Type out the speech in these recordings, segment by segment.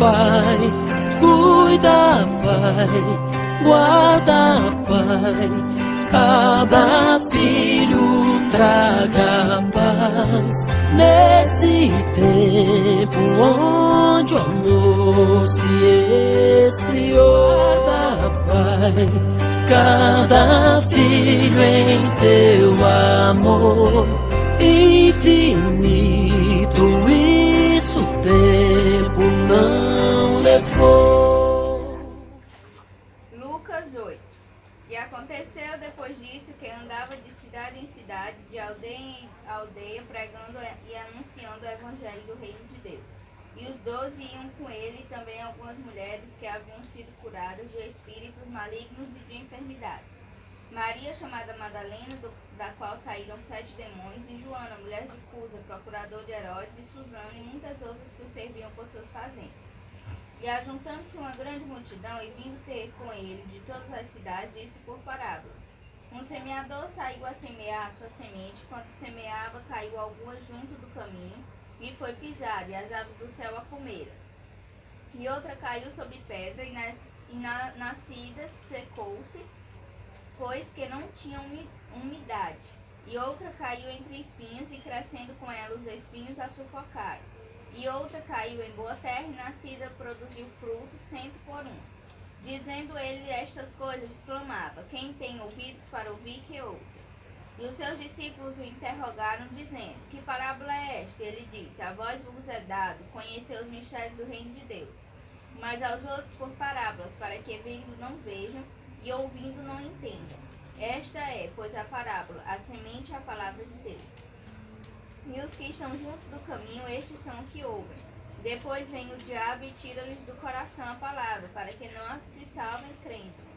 Pai, cuida, Pai, guarda, Pai, cada filho traga paz nesse tempo onde o amor se esfriou. Guarda, Pai, cada filho em teu amor infinito, isso o tempo não levou. Lucas 8. E aconteceu depois disso que andava de cidade em cidade, de aldeia em aldeia, pregando e anunciando o evangelho do reino de Deus. E os 12 iam com ele, e também algumas mulheres que haviam sido curadas de espíritos malignos e de enfermidades. Maria, chamada Madalena, da qual saíram 7 demônios, e Joana, mulher de Cusa, procurador de Herodes, e Susana, e muitas outras que o serviam por suas fazendas. E ajuntando-se uma grande multidão, e vindo ter com ele de todas as cidades, disse por parábolas. Um semeador saiu a semear a sua semente, quando semeava, caiu alguma junto do caminho, e foi pisada, e as aves do céu a comeram. E outra caiu sobre pedra, e nascida secou-se, pois que não tinha umidade. E outra caiu entre espinhos, e crescendo com ela os espinhos a sufocaram. E outra caiu em boa terra, e nascida produziu fruto 100 por 1. Dizendo ele estas coisas, exclamava: quem tem ouvidos para ouvir, que ouça. E os seus discípulos o interrogaram, dizendo: que parábola é esta? E ele disse: a vós vos é dado conhecer os mistérios do reino de Deus, mas aos outros por parábolas, para que vendo não vejam, e ouvindo não entendam. Esta é, pois, a parábola, a semente é a palavra de Deus. E os que estão junto do caminho, estes são os que ouvem. Depois vem o diabo e tira-lhes do coração a palavra, para que não se salvem crendo.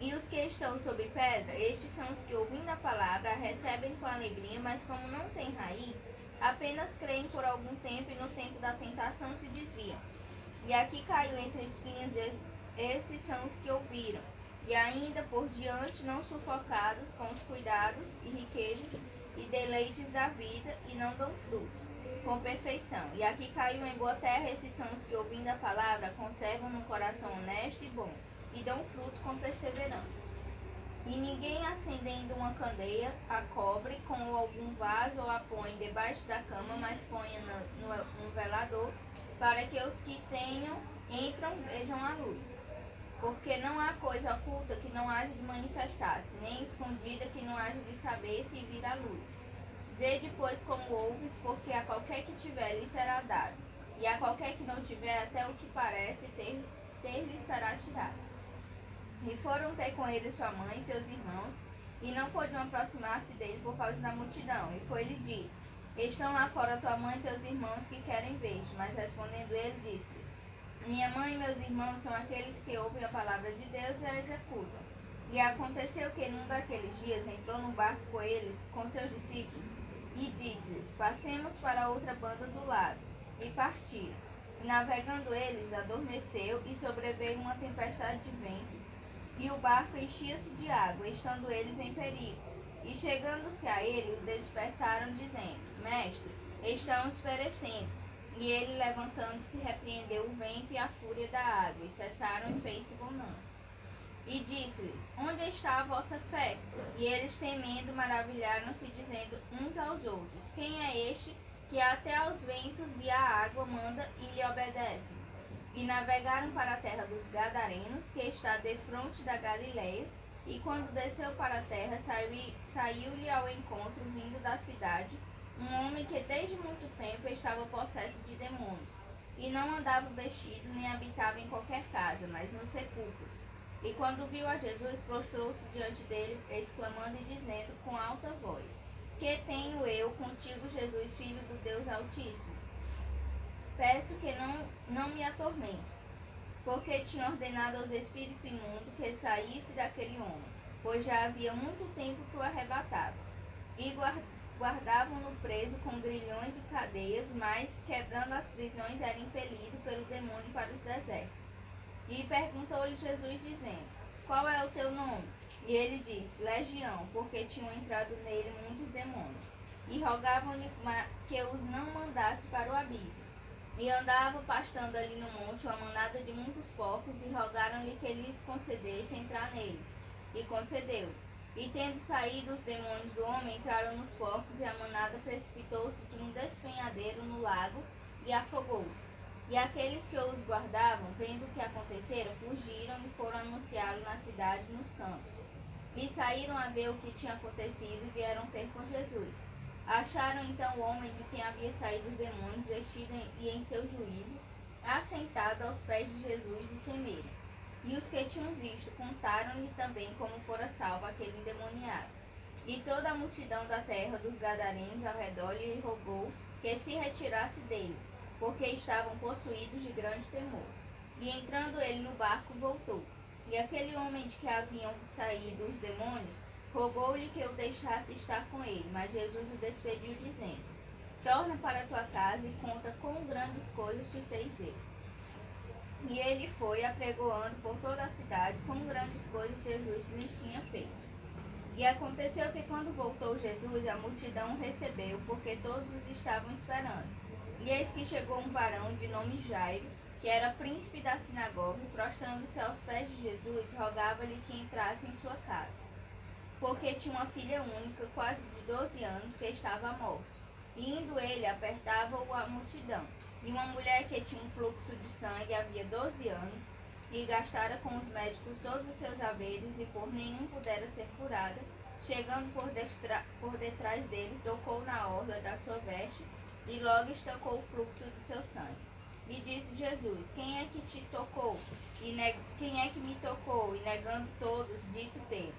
E os que estão sobre pedra, estes são os que, ouvindo a palavra, a recebem com alegria, mas como não têm raiz, apenas creem por algum tempo, e no tempo da tentação se desviam. E aqui caiu entre espinhos, esses são os que ouviram, e ainda por diante não sufocados com os cuidados e riquezas e deleites da vida, e não dão fruto com perfeição. E aqui caiu em boa terra, esses são os que, ouvindo a palavra, conservam no coração honesto e bom, e dão fruto com perseverança. E ninguém, acendendo uma candeia, a cobre com algum vaso ou a põe debaixo da cama, mas põe no velador, para que os que tenham entram vejam a luz. Porque não há coisa oculta que não haja de manifestar-se, nem escondida que não haja de saber se vir a luz. Vê depois como ouves, porque a qualquer que tiver lhe será dado, e a qualquer que não tiver, até o que parece ter lhe será tirado. E foram ter com ele sua mãe e seus irmãos, e não podiam aproximar-se dele por causa da multidão. E foi-lhe dito: estão lá fora tua mãe e teus irmãos que querem ver-te. Mas respondendo ele, disse-lhes: minha mãe e meus irmãos são aqueles que ouvem a palavra de Deus e a executam. E aconteceu que num daqueles dias entrou no barco com ele, com seus discípulos, e disse-lhes: passemos para a outra banda do lado. E partiram. E navegando eles, adormeceu, e sobreveio uma tempestade de vento, e o barco enchia-se de água, estando eles em perigo. E chegando-se a ele, o despertaram, dizendo: mestre, estamos perecendo. E ele, levantando-se, repreendeu o vento e a fúria da água, e cessaram e fez-se bonança. E disse-lhes: onde está a vossa fé? E eles, temendo, maravilharam-se, dizendo uns aos outros: quem é este que até aos ventos e à água manda e lhe obedecem? E navegaram para a terra dos Gadarenos, que está defronte da Galileia, e quando desceu para a terra, saiu-lhe ao encontro, vindo da cidade, um homem que desde muito tempo estava possesso de demônios, e não andava vestido, nem habitava em qualquer casa, mas nos sepulcros. E quando viu a Jesus, prostrou-se diante dele, exclamando e dizendo com alta voz: que tenho eu contigo, Jesus, Filho do Deus Altíssimo? Peço que não me atormentes. Porque tinha ordenado aos espíritos imundos que saísse daquele homem, pois já havia muito tempo que o arrebatava. E guardavam-no preso com grilhões e cadeias, mas, quebrando as prisões, era impelido pelo demônio para os desertos. E perguntou-lhe Jesus, dizendo: qual é o teu nome? E ele disse: Legião, porque tinham entrado nele muitos demônios. E rogavam-lhe que os não mandasse para o abismo. E andava pastando ali no monte uma manada de muitos porcos, e rogaram-lhe que lhes concedesse entrar neles. E concedeu. E tendo saído os demônios do homem, entraram nos porcos, e a manada precipitou-se de um despenhadeiro no lago, e afogou-se. E aqueles que os guardavam, vendo o que acontecera, fugiram e foram anunciá-lo na cidade e nos campos. E saíram a ver o que tinha acontecido, e vieram ter com Jesus. Acharam então o homem de quem havia saído os demônios, vestido e em seu juízo, assentado aos pés de Jesus, e temeram. E os que tinham visto contaram-lhe também como fora salvo aquele endemoniado. E toda a multidão da terra dos gadarenos ao redor lhe rogou que se retirasse deles, porque estavam possuídos de grande temor. E entrando ele no barco, voltou. E aquele homem de que haviam saído os demônios rogou-lhe que o deixasse estar com ele, mas Jesus o despediu, dizendo: Torna para tua casa e conta quão grandes coisas te fez Deus. E ele foi, apregoando por toda a cidade quão grandes coisas Jesus lhes tinha feito. E aconteceu que, quando voltou Jesus, a multidão o recebeu, porque todos os estavam esperando. E eis que chegou um varão de nome Jairo, que era príncipe da sinagoga, e prostrando-se aos pés de Jesus, rogava-lhe que entrasse em sua casa, porque tinha uma filha única, quase de 12 anos, que estava morta. E indo ele, apertava-o a multidão. E uma mulher que tinha um fluxo de sangue havia 12 anos, e gastara com os médicos todos os seus haveres, e por nenhum pudera ser curada, chegando por detrás dele, tocou na orla da sua veste, e logo estancou o fluxo de seu sangue. E disse Jesus: Quem é que te tocou? Quem é que me tocou? E negando todos, disse Pedro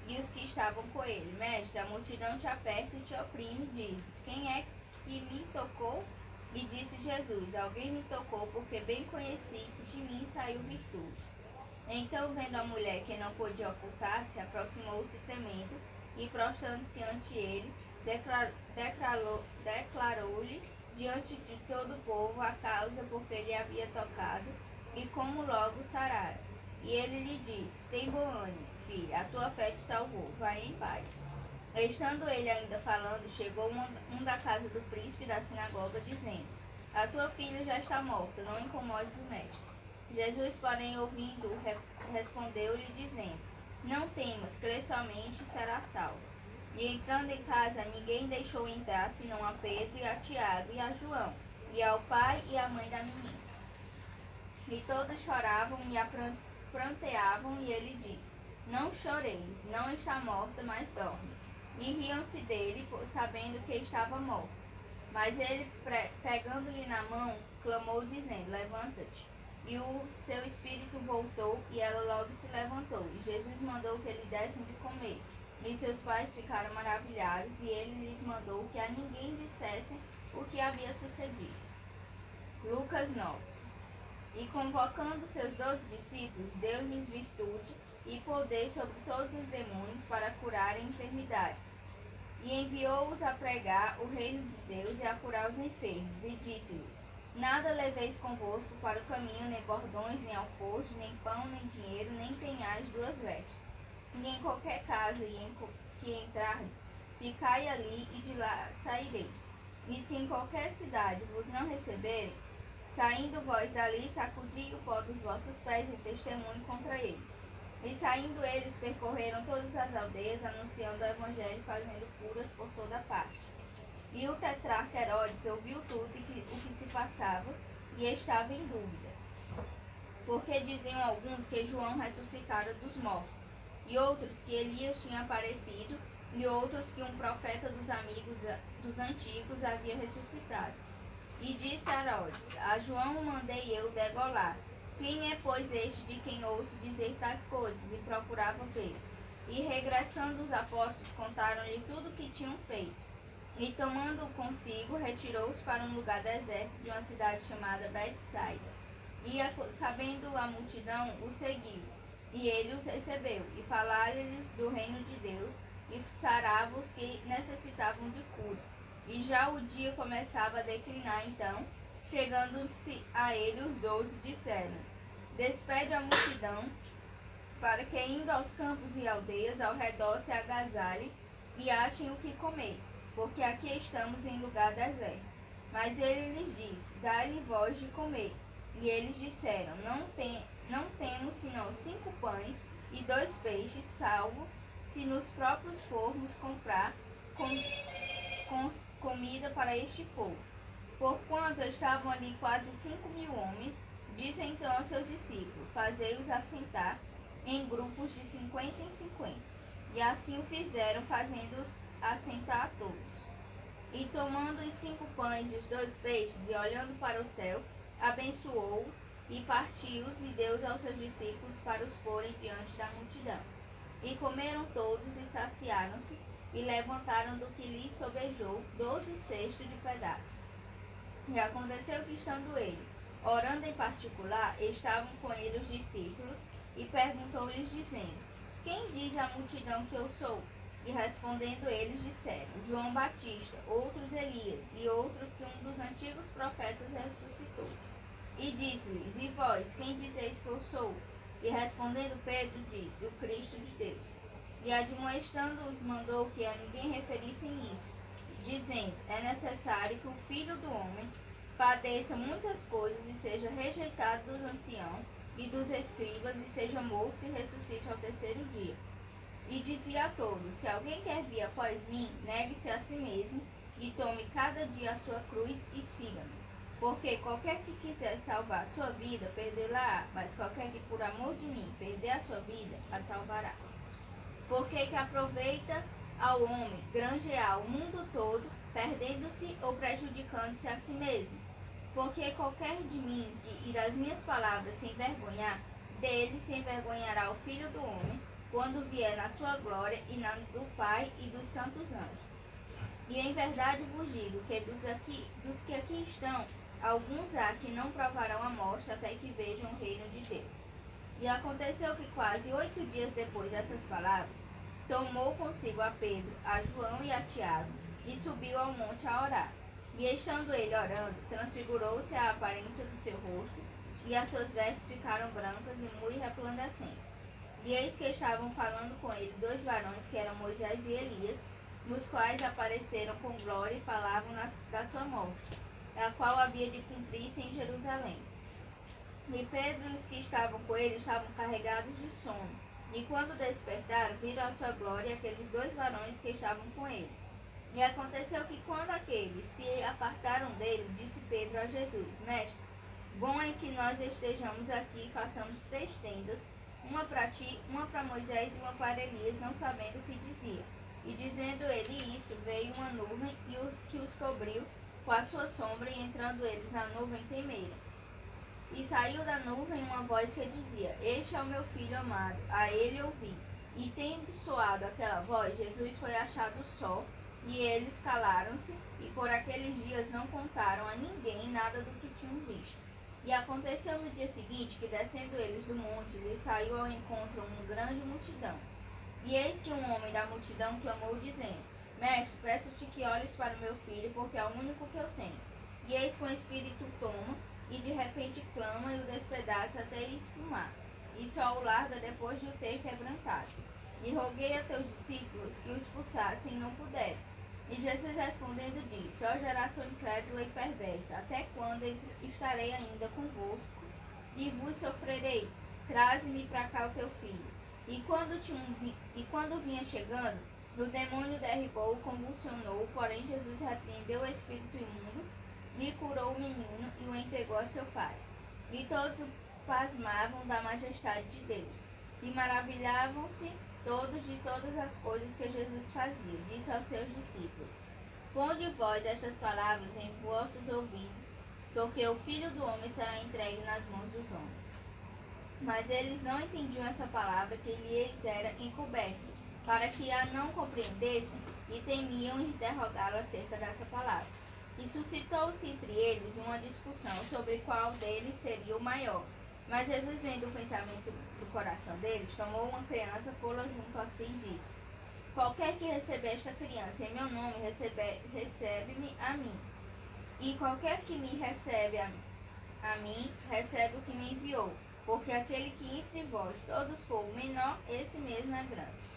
e os que estavam com ele: Mestre, a multidão te aperta e te oprime, dizes: Quem é que me tocou? E disse Jesus: Alguém me tocou, porque bem conheci que de mim saiu virtude. Então, vendo a mulher que não podia ocultar-se, aproximou-se tremendo, e prostrando-se ante ele, declarou-lhe diante de todo o povo a causa por que lhe havia tocado, e como logo sarara. E ele lhe disse: Tem bom ânimo, filha, a tua fé te salvou, vai em paz. Estando ele ainda falando, chegou um da casa do príncipe da sinagoga, dizendo: A tua filha já está morta, não incomodes o mestre. Jesus, porém, ouvindo, respondeu-lhe, dizendo: Não temas, crê somente e será salvo. E entrando em casa, ninguém deixou entrar, senão a Pedro e a Tiago e a João, e ao pai e à mãe da menina. E todos choravam e a pranteavam, e ele disse: Não choreis, não está morta, mas dorme. E riam-se dele, sabendo que estava morto. Mas ele, pegando-lhe na mão, clamou, dizendo: Levanta-te. E o seu espírito voltou, e ela logo se levantou. E Jesus mandou que lhe dessem de comer. E seus pais ficaram maravilhados, e ele lhes mandou que a ninguém dissessem o que havia sucedido. Lucas 9. E convocando seus 12 discípulos, deu-lhes virtude e poder sobre todos os demônios para curarem enfermidades. E enviou-os a pregar o reino de Deus e a curar os enfermos. E disse-lhes: Nada leveis convosco para o caminho, nem bordões, nem alforjes, nem pão, nem dinheiro, nem tenhais 2 vestes. E em qualquer casa que entrardes, ficai ali, e de lá saireis. E se em qualquer cidade vos não receberem, saindo vós dali, sacudi o pó dos vossos pés em testemunho contra eles. E saindo eles, percorreram todas as aldeias, anunciando o evangelho, fazendo curas por toda parte. E o tetrarca Herodes ouviu tudo o que se passava, e estava em dúvida. Porque diziam alguns que João ressuscitara dos mortos, e outros que Elias tinha aparecido, e outros que um profeta dos amigos dos antigos havia ressuscitado. E disse a Herodes: A João mandei eu degolar. Quem é, pois, este de quem ouço dizer tais coisas? E procurava ver. E regressando os apóstolos, contaram-lhe tudo o que tinham feito. E tomando-o consigo, retirou-os para um lugar deserto de uma cidade chamada Betsaida. E, sabendo a multidão, o seguiu. E ele os recebeu, e falava-lhes do reino de Deus, e sarava os que necessitavam de cura. E já o dia começava a declinar, então, chegando-se a ele os 12, disseram: Despede a multidão, para que, indo aos campos e aldeias ao redor, se agasalhem e achem o que comer, porque aqui estamos em lugar deserto. Mas ele lhes disse: dai-lhe vós de comer. E eles disseram: não temos senão 5 pães e 2 peixes, salvo se nos próprios formos comprar comida para este povo. Porquanto estavam ali quase 5.000 homens, disse então aos seus discípulos: fazei-os assentar em grupos de 50 em 50. E assim o fizeram, fazendo-os assentar a todos. E tomando os 5 pães e os 2 peixes, e olhando para o céu, abençoou-os e partiu-os e deu-os aos seus discípulos para os porem diante da multidão. E comeram todos e saciaram-se, e levantaram do que lhes sobejou 12 cestos de pedaços. E aconteceu que, estando ele orando em particular, estavam com ele os discípulos, e perguntou-lhes, dizendo: quem diz a multidão que eu sou? E respondendo eles disseram: João Batista, outros Elias, e outros que um dos antigos profetas ressuscitou. E disse-lhes: e vós, quem dizeis que eu sou? E respondendo Pedro disse: o Cristo de Deus. E admoestando-os mandou que a ninguém referissem isso, dizendo: é necessário que o Filho do Homem padeça muitas coisas e seja rejeitado dos anciãos e dos escribas, e seja morto e ressuscite ao terceiro dia. E dizia a todos: se alguém quer vir após mim, negue-se a si mesmo, e tome cada dia a sua cruz e siga-me. Porque qualquer que quiser salvar a sua vida, perdê-la-á, mas qualquer que por amor de mim perder a sua vida, a salvará. Porque que aproveita ao homem granjear o mundo todo, perdendo-se ou prejudicando-se a si mesmo? Porque qualquer de mim e das minhas palavras se envergonhar, dele se envergonhará o Filho do Homem, quando vier na sua glória e na do Pai e dos santos anjos. E em verdade vos digo que dos que aqui estão, alguns há que não provarão a morte até que vejam o reino de Deus. E aconteceu que quase 8 dias depois dessas palavras, tomou consigo a Pedro, a João e a Tiago, e subiu ao monte a orar. E estando ele orando, transfigurou-se a aparência do seu rosto, e as suas vestes ficaram brancas e muito resplandecentes. E eis que estavam falando com ele 2 varões, que eram Moisés e Elias, nos quais apareceram com glória e falavam da sua morte, a qual havia de cumprir-se em Jerusalém. E Pedro e os que estavam com ele estavam carregados de sono. E quando despertaram, viram a sua glória aqueles 2 varões que estavam com ele. E aconteceu que quando aqueles se apartaram dele, disse Pedro a Jesus: Mestre, bom é que nós estejamos aqui e façamos 3 tendas, uma para ti, uma para Moisés e uma para Elias, não sabendo o que dizia. E dizendo ele isso, veio uma nuvem que os cobriu com a sua sombra, e entrando eles na nuvem temeram. E saiu da nuvem uma voz que dizia: este é o meu filho amado, a ele ouvi. E tendo soado aquela voz, Jesus foi achado só, e eles calaram-se, e por aqueles dias não contaram a ninguém nada do que tinham visto. E aconteceu no dia seguinte que, descendo eles do monte, lhes saiu ao encontro uma grande multidão. E eis que um homem da multidão clamou, dizendo: Mestre, peço-te que olhes para o meu filho, porque é o único que eu tenho. E eis que o espírito toma, e de repente clama e o despedaça até espumar, e só o larga depois de o ter quebrantado. E roguei a teus discípulos que o expulsassem, e não puderam. E Jesus respondendo disse: ó geração incrédula e perversa, até quando estarei ainda convosco e vos sofrerei? Traze-me para cá o teu filho. E quando vinha chegando, o demônio derribou, convulsionou, porém Jesus repreendeu o espírito imundo, lhe curou o menino e o entregou a seu pai. E todos pasmavam da majestade de Deus, e maravilhavam-se todos de todas as coisas que Jesus fazia. Disse aos seus discípulos: ponde vós estas palavras em vossos ouvidos, porque o Filho do Homem será entregue nas mãos dos homens. Mas eles não entendiam essa palavra que lhes era encoberta, para que a não compreendessem, e temiam interrogá-lo acerca dessa palavra. E suscitou-se entre eles uma discussão sobre qual deles seria o maior. Mas Jesus, vendo o pensamento do coração deles, tomou uma criança, pô-la junto a si e disse: qualquer que receber esta criança em meu nome, recebe-me a mim. E qualquer que me recebe a mim, recebe o que me enviou. Porque aquele que entre vós todos for o menor, esse mesmo é grande.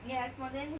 E respondendo